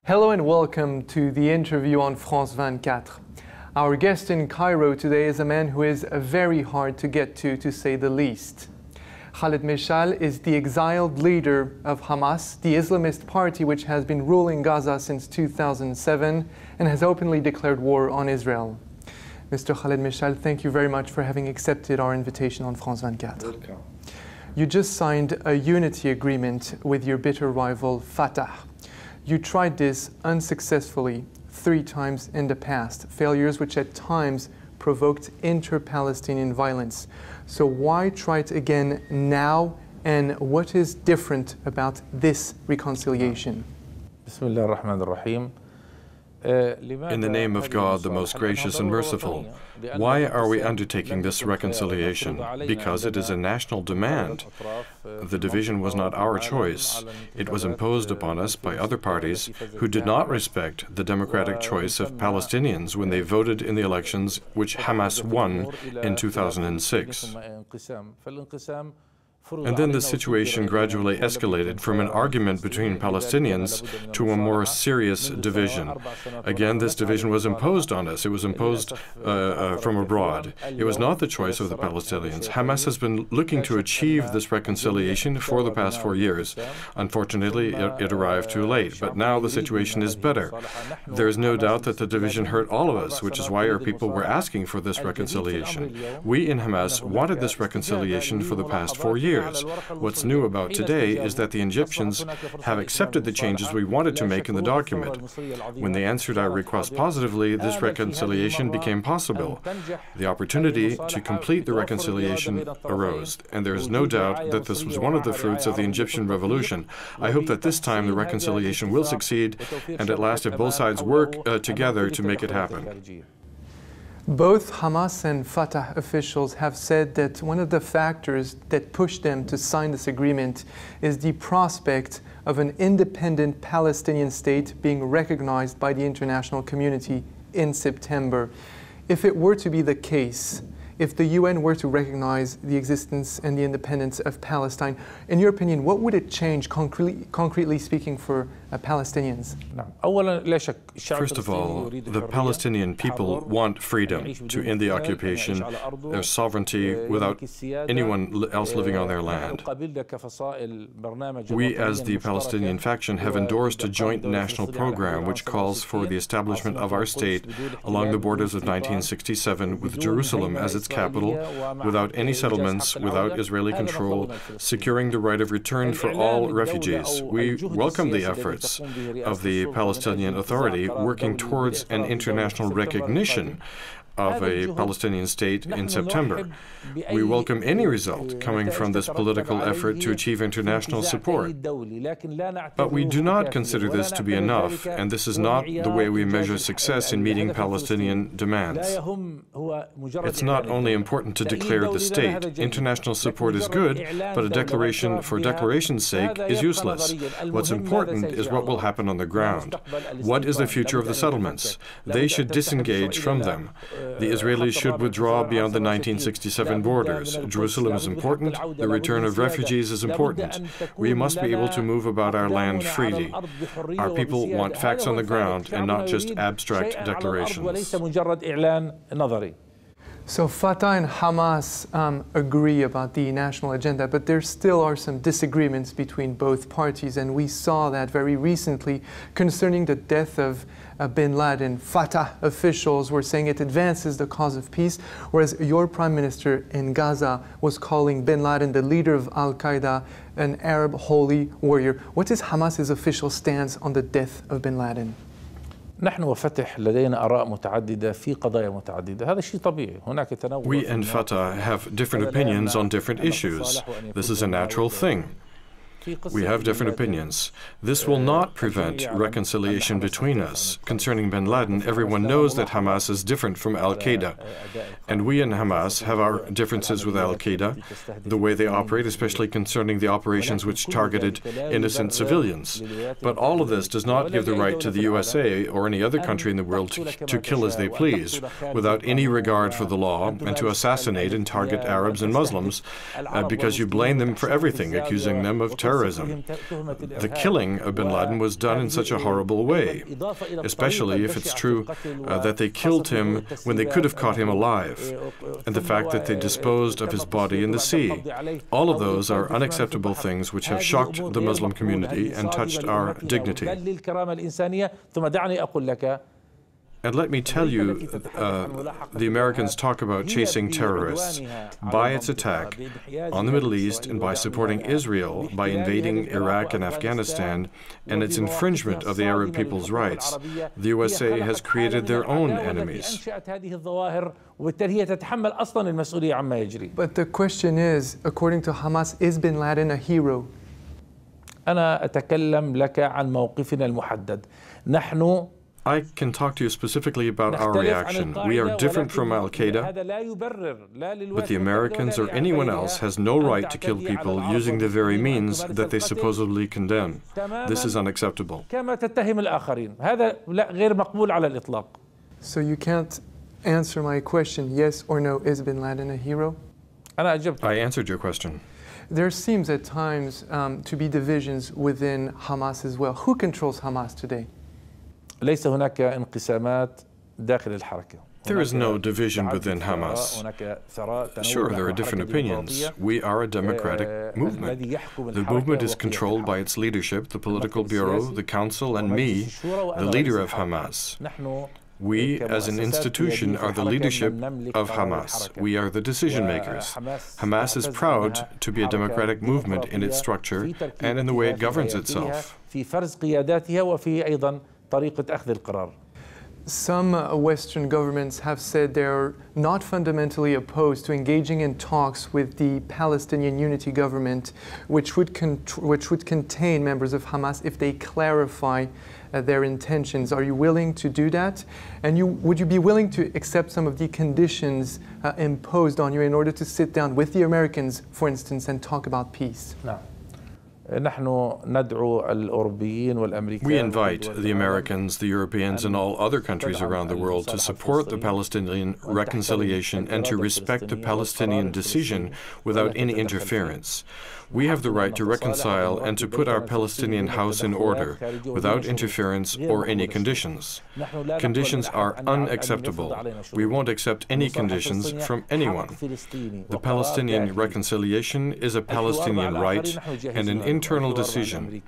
Hello and welcome to the interview on France 24. Our guest in Cairo today is a man who is very hard to get to say the least. Khaled Meshal is the exiled leader of Hamas, the Islamist party which has been ruling Gaza since 2007 and has openly declared war on Israel. Mr. Khaled Meshal, thank you very much for having accepted our invitation on France 24. Welcome. You just signed a unity agreement with your bitter rival Fatah. You tried this unsuccessfully 3 times in the past, failures which at times provoked inter-Palestinian violence. So why try it again now, and what is different about this reconciliation? Bismillah ar-Rahman ar-Rahim. In the name of God, the most gracious and merciful, why are we undertaking this reconciliation? Because it is a national demand. The division was not our choice. It was imposed upon us by other parties who did not respect the democratic choice of Palestinians when they voted in the elections which Hamas won in 2006. And then the situation gradually escalated from an argument between Palestinians to a more serious division. Again, this division was imposed on us. It was imposed from abroad. It was not the choice of the Palestinians. Hamas has been looking to achieve this reconciliation for the past 4 years. Unfortunately, it arrived too late, but now the situation is better. There is no doubt that the division hurt all of us, which is why our people were asking for this reconciliation. We in Hamas wanted this reconciliation for the past 4 years. What's new about today is that the Egyptians have accepted the changes we wanted to make in the document. When they answered our request positively, this reconciliation became possible. The opportunity to complete the reconciliation arose, and there is no doubt that this was one of the fruits of the Egyptian revolution. I hope that this time the reconciliation will succeed, and at last if both sides work together to make it happen. Both Hamas and Fatah officials have said that one of the factors that pushed them to sign this agreement is the prospect of an independent Palestinian state being recognized by the international community in September. If it were to be the case, if the UN were to recognize the existence and the independence of Palestine, in your opinion, what would it change, concretely speaking, for Palestinians? First of all, the Palestinian people want freedom to end the occupation, their sovereignty without anyone else living on their land. We, as the Palestinian faction, have endorsed a joint national program which calls for the establishment of our state along the borders of 1967 with Jerusalem as its capital, without any settlements, without Israeli control, securing the right of return for all refugees. We welcome the efforts of the Palestinian Authority working towards an international recognition of a Palestinian state in September. We welcome any result coming from this political effort to achieve international support. But we do not consider this to be enough, and this is not the way we measure success in meeting Palestinian demands. It's not only important to declare the state. International support is good, but a declaration for declaration's sake is useless. What's important is what will happen on the ground. What is the future of the settlements? They should disengage from them. The Israelis should withdraw beyond the 1967 borders. Jerusalem is important. The return of refugees is important. We must be able to move about our land freely. Our people want facts on the ground and not just abstract declarations. So Fatah and Hamas agree about the national agenda, but there still are some disagreements between both parties, and we saw that very recently concerning the death of bin Laden. Fatah officials were saying it advances the cause of peace, whereas your prime minister in Gaza was calling bin Laden, the leader of Al-Qaeda, an Arab holy warrior. What is Hamas's official stance on the death of bin Laden? نحن وفتح لدينا آراء متعددة في قضايا متعددة. هذا شيء طبيعي. هناك تنوع. We and Fatah have different opinions on different issues. This is a natural thing. We have different opinions. This will not prevent reconciliation between us. Concerning bin Laden, everyone knows that Hamas is different from al-Qaeda. And we in Hamas have our differences with al-Qaeda, the way they operate, especially concerning the operations which targeted innocent civilians. But all of this does not give the right to the USA or any other country in the world to kill as they please, without any regard for the law, and to assassinate and target Arabs and Muslims because you blame them for everything, accusing them of terrorism. The killing of bin Laden was done in such a horrible way, especially if it's true that they killed him when they could have caught him alive, and the fact that they disposed of his body in the sea. All of those are unacceptable things which have shocked the Muslim community and touched our dignity. And let me tell you, the Americans talk about chasing terrorists. By its attack on the Middle East and by supporting Israel, by invading Iraq and Afghanistan, and its infringement of the Arab people's rights, the USA has created their own enemies. But the question is, according to Hamas, is bin Laden a hero? أنا أتكلم لك عن موقفنا المحدد. نحن I can talk to you specifically about our reaction. We are different from al-Qaeda, but the Americans or anyone else has no right to kill people using the very means that they supposedly condemn. This is unacceptable. So you can't answer my question, yes or no, is bin Laden a hero? I answered your question. There seems at times to be divisions within Hamas as well. Who controls Hamas today? ليس هناك انقسامات داخل الحركة. There is no division within Hamas. Sure, there are different opinions. We are a democratic movement. The movement is controlled by its leadership, the political bureau, the council, and me, the leader of Hamas. We, as an institution, are the leadership of Hamas. We are the decision makers. Hamas is proud to be a democratic movement in its structure and in the way it governs itself. Some Western governments have said they're not fundamentally opposed to engaging in talks with the Palestinian Unity government, which would contain members of Hamas if they clarify their intentions. Are you willing to do that? And would you be willing to accept some of the conditions imposed on you in order to sit down with the Americans, for instance, and talk about peace? No. We invite the Americans, the Europeans, and all other countries around the world to support the Palestinian reconciliation and to respect the Palestinian decision without any interference. We have the right to reconcile and to put our Palestinian house in order without interference or any conditions. Conditions are unacceptable. We won't accept any conditions from anyone. The Palestinian reconciliation is a Palestinian right and an internal decision.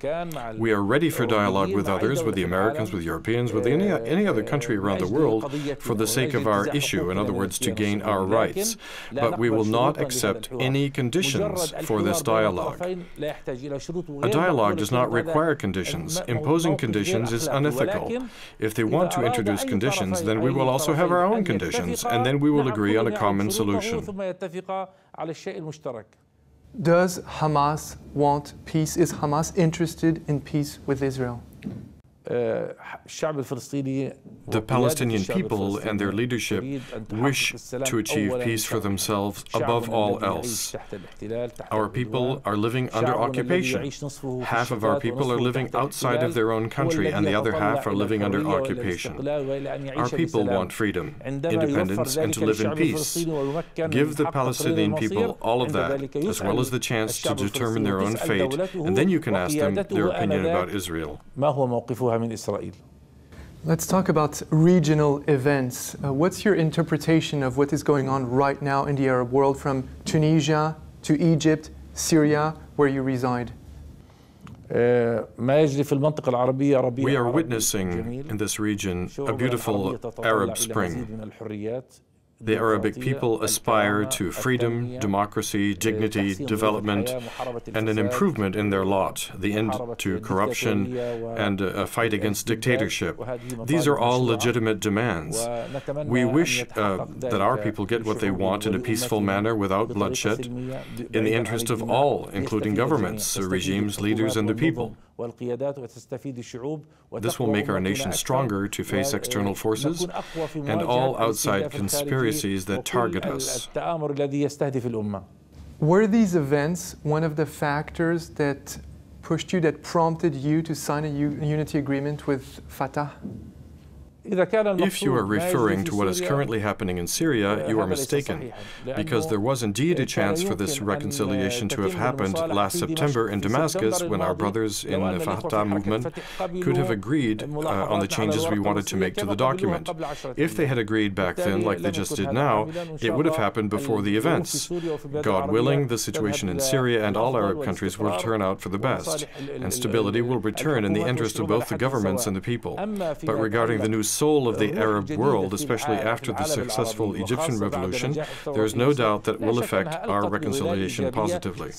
We are ready for dialogue with others, with the Americans, with Europeans, with any other country around the world for the sake of our issue, in other words, to gain our rights. But we will not accept any conditions for this dialogue. A dialogue does not require conditions. Imposing conditions is unethical. If they want to introduce conditions, then we will also have our own conditions, and then we will agree on a common solution. Does Hamas want peace? Is Hamas interested in peace with Israel? The Palestinian people and their leadership wish to achieve peace for themselves above all else. Our people are living under occupation. Half of our people are living outside of their own country, and the other half are living under occupation. Our people want freedom, independence, and to live in peace. Give the Palestinian people all of that, as well as the chance to determine their own fate, and then you can ask them their opinion about Israel. Let's talk about regional events. What's your interpretation of what is going on right now in the Arab world, from Tunisia to Egypt, Syria, where you reside? We are witnessing in this region a beautiful Arab Spring. The Arabic people aspire to freedom, democracy, dignity, development, and an improvement in their lot, the end to corruption, and a fight against dictatorship. These are all legitimate demands. We wish that our people get what they want in a peaceful manner without bloodshed, in the interest of all, including governments, regimes, leaders, and the people. This will make our nation stronger to face external forces and all outside conspiracies that target us. Were these events one of the factors that pushed you, that prompted you to sign a unity agreement with Fatah? If you are referring to what is currently happening in Syria, you are mistaken, because there was indeed a chance for this reconciliation to have happened last September in Damascus when our brothers in the Fatah movement could have agreed on the changes we wanted to make to the document. If they had agreed back then, like they just did now, it would have happened before the events. God willing, the situation in Syria and all Arab countries will turn out for the best, and stability will return in the interest of both the governments and the people. But regarding the new soul of the Arab world, especially after the successful Egyptian revolution, there is no doubt that it will affect our reconciliation positively.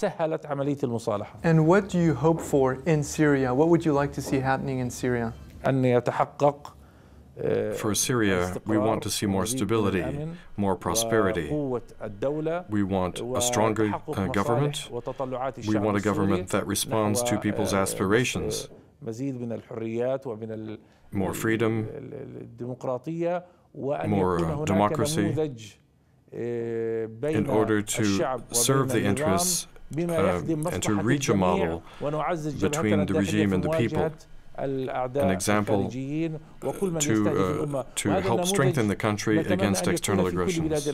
And what do you hope for in Syria? What would you like to see happening in Syria? For Syria, we want to see more stability, more prosperity. We want a stronger government. We want a government that responds to people's aspirations. More freedom, more democracy, in order to serve the interests and to reach a model between the regime and the people. An example to help strengthen the country against external aggressions.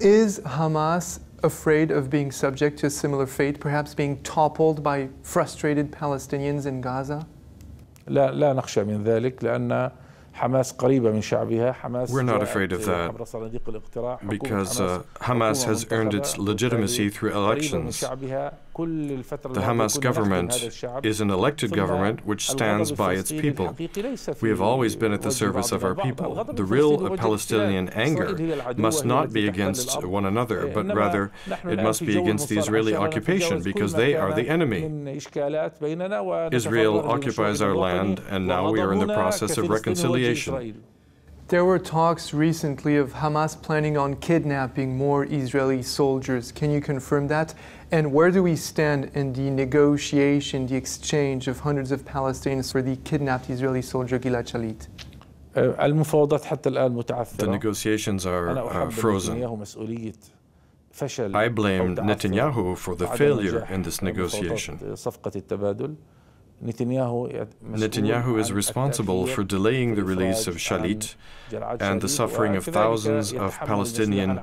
Is Hamas afraid of being subject to a similar fate, perhaps being toppled by frustrated Palestinians in Gaza? لا نخشى من ذلك لأن حماس قريبة من شعبها. We're not afraid of that because Hamas has earned its legitimacy through elections. The Hamas government is an elected government which stands by its people. We have always been at the service of our people. The real Palestinian anger must not be against one another, but rather it must be against the Israeli occupation because they are the enemy. Israel occupies our land, and now we are in the process of reconciliation. There were talks recently of Hamas planning on kidnapping more Israeli soldiers. Can you confirm that? And where do we stand in the negotiation, the exchange of hundreds of Palestinians for the kidnapped Israeli soldier Gilad Shalit? The negotiations are frozen. I blame Netanyahu for the failure in this negotiation. Netanyahu is responsible for delaying the release of Shalit and the suffering of thousands of Palestinian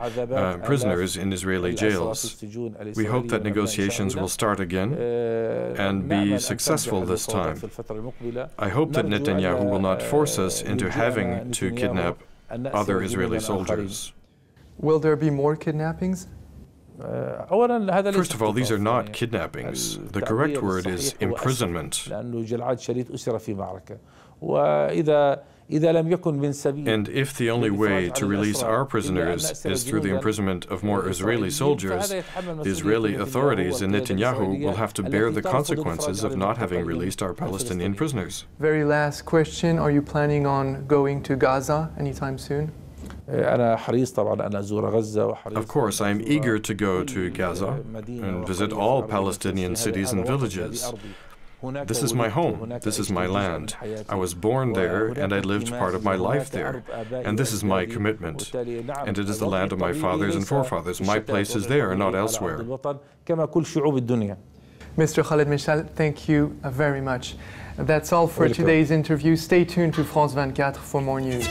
prisoners in Israeli jails. We hope that negotiations will start again and be successful this time. I hope that Netanyahu will not force us into having to kidnap other Israeli soldiers. Will there be more kidnappings? First of all, these are not kidnappings. The correct word is imprisonment. And if the only way to release our prisoners is through the imprisonment of more Israeli soldiers, the Israeli authorities and Netanyahu will have to bear the consequences of not having released our Palestinian prisoners. Very last question. Are you planning on going to Gaza anytime soon? Of course, I am eager to go to Gaza and visit all Palestinian cities and villages. This is my home. This is my land. I was born there and I lived part of my life there. And this is my commitment. And it is the land of my fathers and forefathers. My place is there and not elsewhere. Mr. Khaled Meshal, thank you very much. That's all for today's interview. Stay tuned to France 24 for more news.